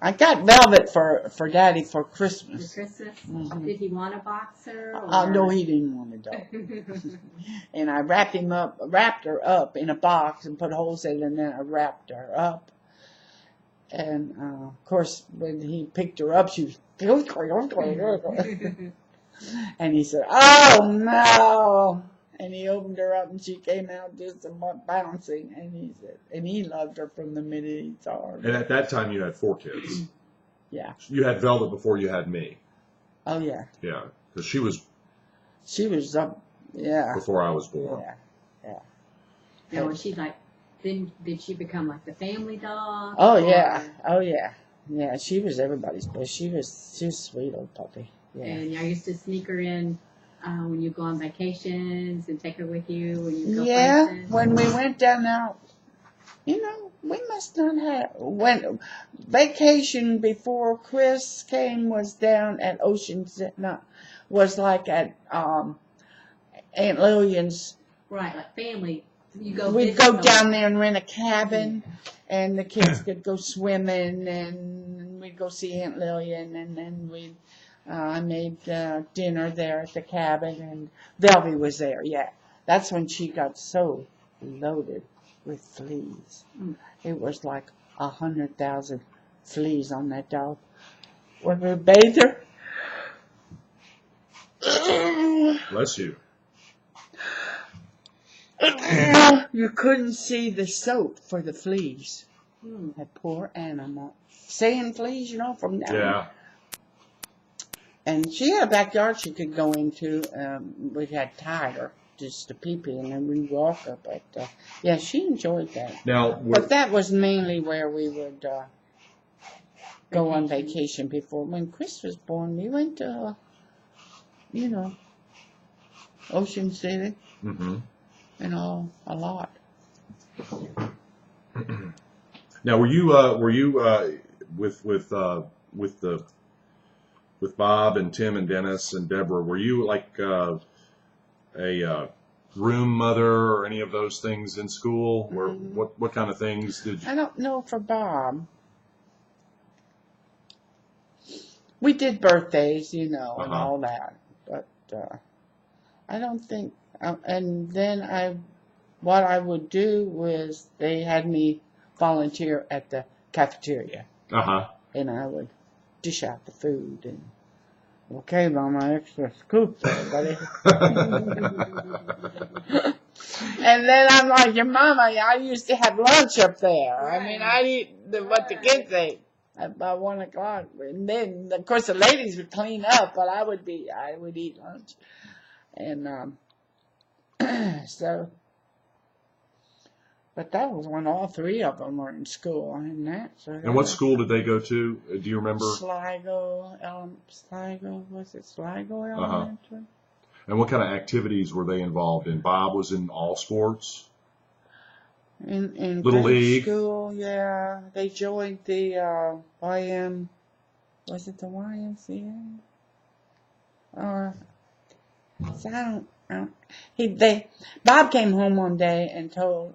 I got velvet for Daddy for For Christmas. Christmas? Mhm. Did he want a boxer? No, he didn't want a dog. And I wrapped her up in a box and put holes in it, and then I wrapped her up. And of course, when he picked her up, she was. And he said, "Oh no!" And he opened her up, and she came out just bouncing. And he said, and he loved her from the minute he saw her. And at that time, you had 4 kids. Yeah. You had Velvet before you had me. Oh yeah. Yeah, because she was yeah. before I was born. Yeah. Now, was she like? Then did she become like the family dog? Oh yeah. Oh yeah. Yeah. She was everybody's best. She was a sweet old puppy. Yeah. And I used to sneak her in when you go on vacations and take her with you when you go Yeah. places. When we went down there, we must not have when vacation before Chris came was down at was like at Aunt Lillian's. Right, like family. You go. We'd visit go them. down there and rent a cabin, and the kids could go swimming, and we'd go see Aunt Lillian, and then I made dinner there at the cabin, and Velvy was there. Yeah, that's when she got so loaded with fleas. It was like 100,000 fleas on that dog. When we bathed her. Bless you. You couldn't see the soap for the fleas. That poor animal. Sand fleas, from down. Yeah. And she had a backyard she could go into. We had tied her just to pee-pee, and then we'd walk her. But, yeah, she enjoyed that. Now, But that was mainly where we would go on vacation before. When Chris was born, we went to, Ocean City. mm-hmm. A lot. Now, were you with Bob and Tim and Dennis and Deborah? Were you like a room mother or any of those things in school? Or what kind of things did you? I don't know for Bob. We did birthdays, and all that, but I don't think. And then what I would do was they had me volunteer at the cafeteria. And I would dish out the food and, okay, Mama, extra scoop there, buddy. And then I'm like, your mama, I used to have lunch up there. Right. I mean, I'd eat what the kids ate at about 1 o'clock. And then, of course, the ladies would clean up, but I would eat lunch. And, so, but that was when all 3 of them were in school. And what school did they go to? Do you remember? Sligo, was it Sligo Elementary? And what kind of activities were they involved in? Bob was in all sports? In Little League? School, yeah. They joined the was it the YMCA? Or, Bob came home one day and told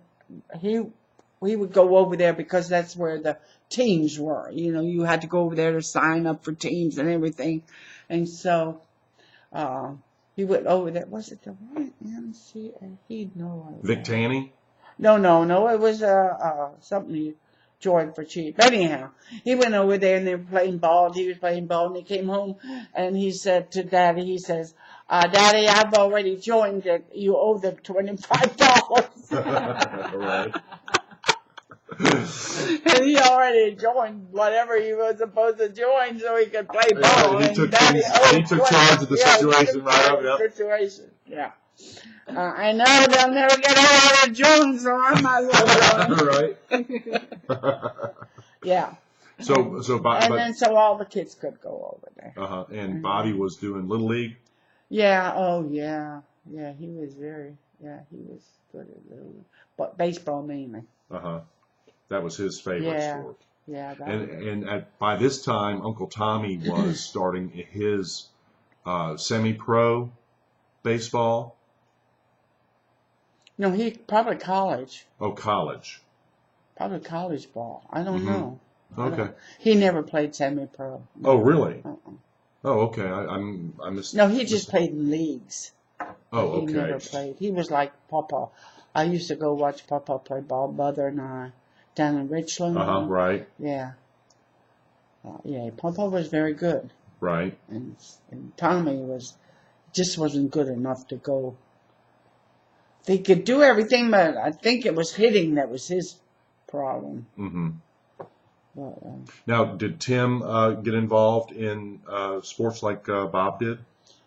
we would go over there because that's where the teams were. You had to go over there to sign up for teams and everything. And so he went over there. Was it the YMCA? He'd know. Vic Tanny? No. It was something he joined for cheap. Anyhow, he went over there and they were playing ball. He was playing ball, and he came home and he said to Daddy, he says, Daddy, I've already joined it. You owe them $25. Right. And he already joined whatever he was supposed to join so he could play ball. He took charge of the situation right up. Situation. Yeah. I know they'll never get all of Jones, so I might as well Right. Yeah. So all the kids could go over there. And Bobby was doing Little League? Yeah, Yeah, he was good at Little League. But baseball mainly. That was his favorite sport. Yeah. By this time, Uncle Tommy was starting his semi-pro baseball. No, he probably college. Oh, college. Probably college ball. I don't know. Okay. He never played semi-pro. Oh, really? Uh-uh. Oh, okay. I missed. No, he just played in leagues. Oh, He okay. never played. He was like Papa. I used to go watch Papa play ball, Mother and I, down in Richland. Right. Yeah. Yeah, Papa was very good. Right. And Tommy just wasn't good enough to go. He could do everything, but I think it was hitting that was his problem. Mm-hmm. But, Now, did Tim get involved in sports like Bob did?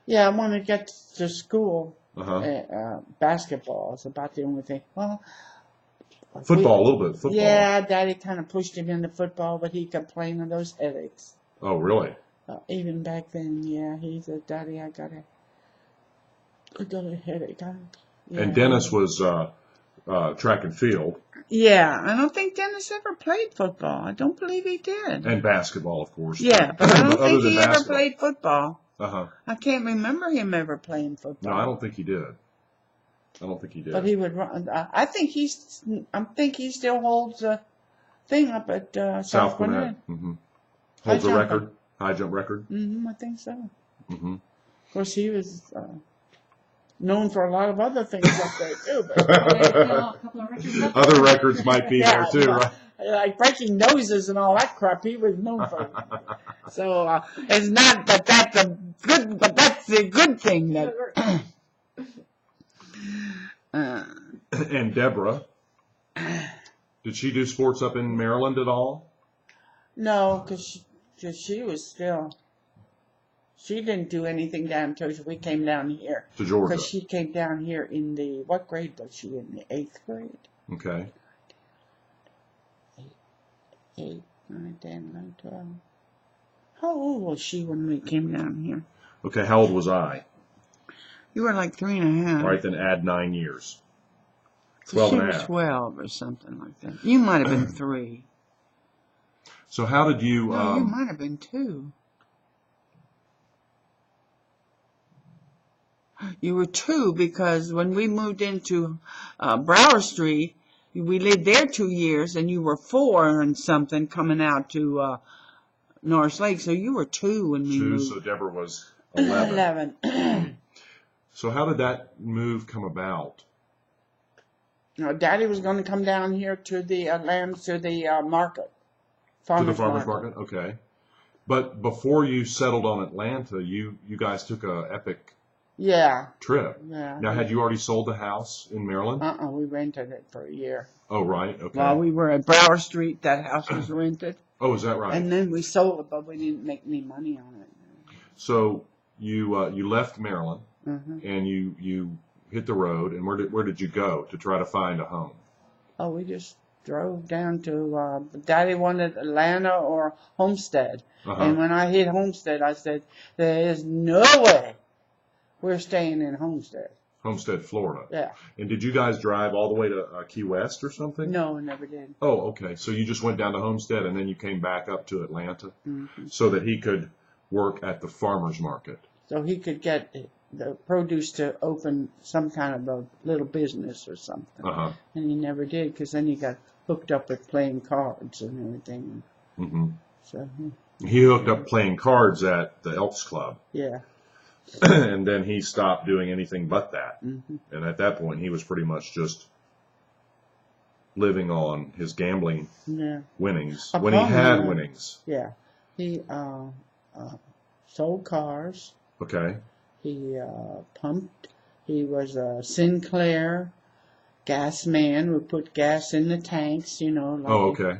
yeah, I want to get to school. Uh-huh. Basketball is about the only thing. Well, Football, a little bit. Football. Yeah, Daddy kind of pushed him into football, but he complained of those headaches. Oh, really? Even back then, yeah, he said, Daddy, I got a headache. Yeah. And Dennis was track and field. Yeah, I don't think Dennis ever played football. I don't believe he did. And basketball, of course. Yeah, but I don't Other think than he ever basketball. played football. Uh-huh. I can't remember him ever playing football. No, I don't think he did. I don't think he did. But he would run. I think he still holds a thing up at South Gwinnett. Mm-hmm. High Holds a jumper. record, high jump record. I think so. Mm-hmm. Of course, he was known for a lot of other things up there too. But A couple of records up Other records might be there too, right? like breaking noses and all that crap, he was known for. So it's not that that's a good, but that's the good thing that. And Deborah, did she do sports up in Maryland at all? No, because she was still. She didn't do anything down until we came down here. To Georgia. Because she came down here in what grade was she in? The 8th grade? Okay. 8, 9, 10, 11, 12. How old was she when we came down here? Okay, how old was I? You were like 3.5. All right, then add 9 years. So 12 she and a was half. 12 or something like that. You might have been 3. So how did you... No, you might have been 2. You were 2 because when we moved into Brower Street, we lived there 2 years, and you were 4 and something coming out to Norris Lake. So you were 2 when we 2, moved. so Deborah was 11. 11. So how did that move come about? No, Daddy was going to come down here to the market. To the farmer's market? Okay. But before you settled on Atlanta, you guys took a epic trip. Yeah. Now, had you already sold the house in Maryland? We rented it for a year. Oh, right. Okay. While we were at Brower Street, that house was rented. Oh, is that right? And then we sold it, but we didn't make any money on it. So you left Maryland Mm-hmm. and you hit the road, and where did you go to try to find a home? Oh, we just drove down to, Daddy wanted Atlanta or Homestead. Uh-huh. And when I hit Homestead, I said, there is no way we're staying in Homestead. Homestead, Florida. Yeah. And did you guys drive all the way to Key West or something? No, I never did. Oh, okay. So you just went down to Homestead and then you came back up to Atlanta Mm-hmm. so that he could work at the farmer's market. So he could get the produce to open some kind of a little business or something. Uh-huh. And he never did, because then he got hooked up with playing cards and everything. Mm-hmm. So, He hooked up playing cards at the Elks Club. yeah. And then he stopped doing anything but that. Mm-hmm. And at that point, he was pretty much just living on his gambling Yeah. winnings, Upon when he had that- winnings. Yeah. He sold cars. Okay. He pumped. He was a Sinclair gas man. We put gas in the tanks, Like Oh, okay.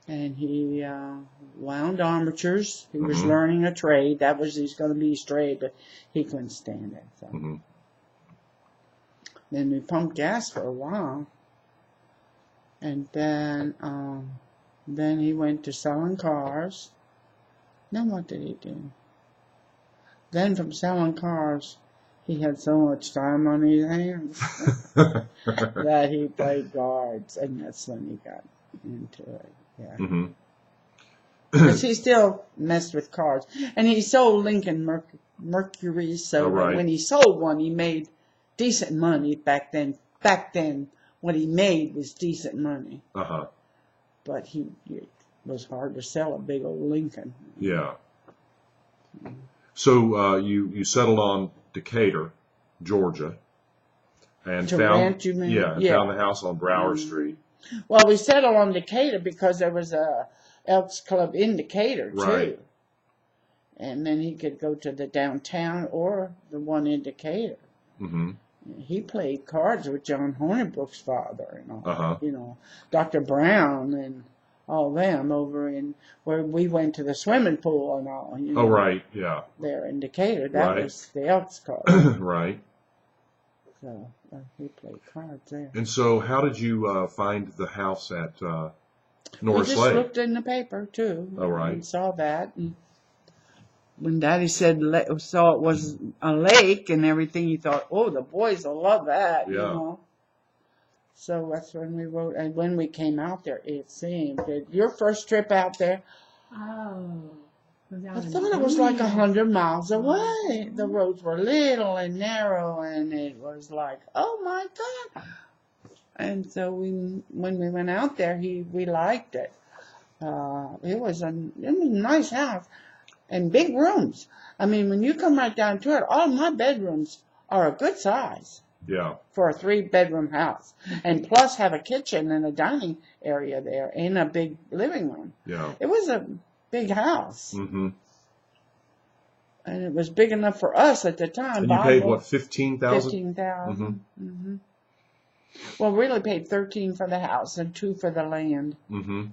And he wound armatures. He was Mhm. learning a trade. He's going to be his trade, but he couldn't stand it. So. Hmm. Then we pumped gas for a while. And then he went to selling cars. Then what did he do? Then from selling cars, he had so much time on his hands that he played cards, and that's when he got into it. Yeah. Hmm. Because he still messed with cards. And he sold Lincoln Mercury, so Oh, right. when he sold one, he made decent money back then. Back then, what he made was decent money. Uh-huh. But he was hard to sell a big old Lincoln. Yeah. So you settled on Decatur, Georgia, and To found rent, you mean? and found the house on Brower Street. Well, we settled on Decatur because there was a Elks Club in Decatur too. Right. And then he could go to the downtown or the one in Decatur. Mm-hmm. He played cards with John Hornibrook's father and all, Uh-huh. you know, Dr. Brown and all them over in where we went to the swimming pool and all. You know, Oh, right. Yeah. there in Decatur. That Right. was the Elks Club. Right. So he played cards there. And so, how did you find the house at We Norris just Lake? looked in the paper too. Oh, right. And saw that. And when Daddy said saw it was a lake and everything, he thought, "Oh, the boys will love that." You Yeah. know. So that's when we wrote, and when we came out there, it seemed that your first trip out there, Oh. I thought it was like 100 miles away. The roads were little and narrow, and it was like, oh my God. And so when we went out there, we liked it. It was a nice house and big rooms. I mean, when you come right down to it, all my bedrooms are a good size Yeah. for a 3-bedroom house, and plus have a kitchen and a dining area there and a big living room. Yeah. It was a big house, Mm-hmm. and it was big enough for us at the time. And you paid Bob, what, 15,000? 15,000. Mm-hmm. Well, we really paid 13 for the house and 2 for the land. Mm-hmm.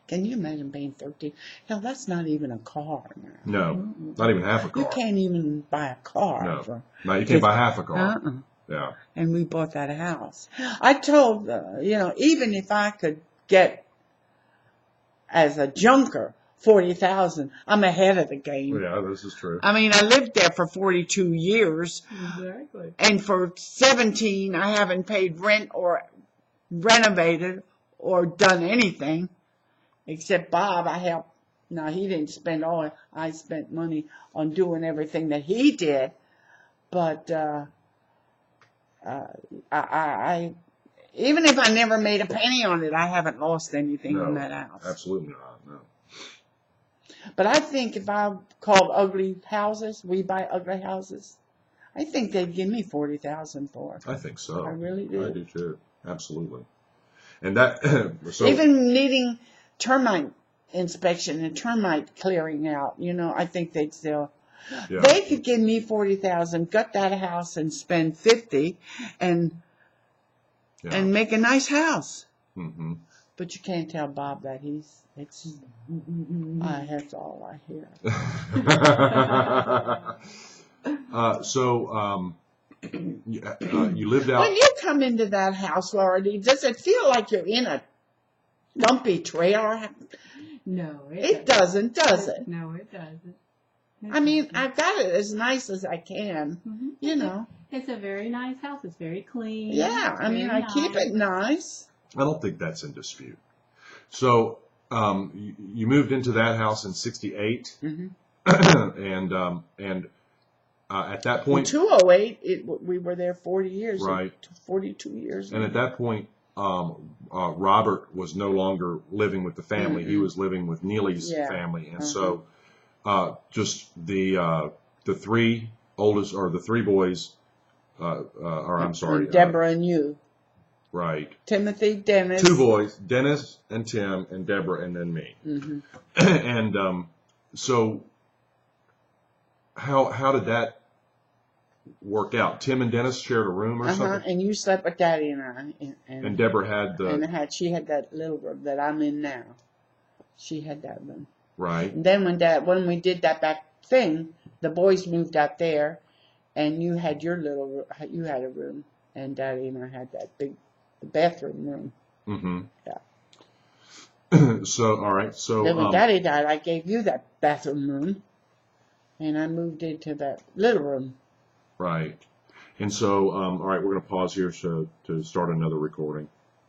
Can you imagine paying 13? Hell, that's not even a car now. No, not even half a car. You can't even buy a car. No. No, you can't buy half a car. Uh-uh. Yeah. And we bought that house. I told, even if I could get as a junker 40,000, I'm ahead of the game. Yeah, this is true. I mean, I lived there for 42 years, Exactly. and for 17, I haven't paid rent or renovated or done anything, except Bob. I helped. Now, he didn't spend all. I spent money on doing everything that he did, but I even if I never made a penny on it, I haven't lost anything on that house. Absolutely not. No. But I think if I called ugly houses, we buy ugly houses, I think they'd give me 40,000 for it. I think so. I really do. I do too. Absolutely. And that so Even needing termite inspection and termite clearing out, I think they'd still. yeah. They could give me 40,000, gut that house, and spend 50, and Yeah. make a nice house. Mm-hmm. But you can't tell Bob that that's all I hear. You lived out. When you come into that house, Laura, does it feel like you're in a dumpy trailer? No, It doesn't, does it? No, it doesn't. I mean, I've got it as nice as I can, It's a very nice house. It's very clean. Yeah, I mean, I keep it nice. I don't think that's in dispute. So you moved into that house in '68, Mm-hmm. and at that point, In 208, we were there 40 years. Right. 42 years. and at that point, Robert was no longer living with the family. He was living with Neely's Yeah. family, and so just the three oldest or the three boys, or I'm sorry, And Deborah and you. right. Timothy, Dennis. 2 boys, Dennis and Tim and Deborah, and then me. Mm-hmm. And so how did that work out? Tim and Dennis shared a room or something? And you slept with Daddy and I. And Deborah had the she had that little room that I'm in now. She had that room. right. And then when we did that back thing, the boys moved out there, and you had you had a room, and Daddy and I had that big bathroom room. Mm-hmm. Yeah. So all right. So Then when Daddy died, I gave you that bathroom room, and I moved into that little room. right. And so all right, we're going to pause here to start another recording.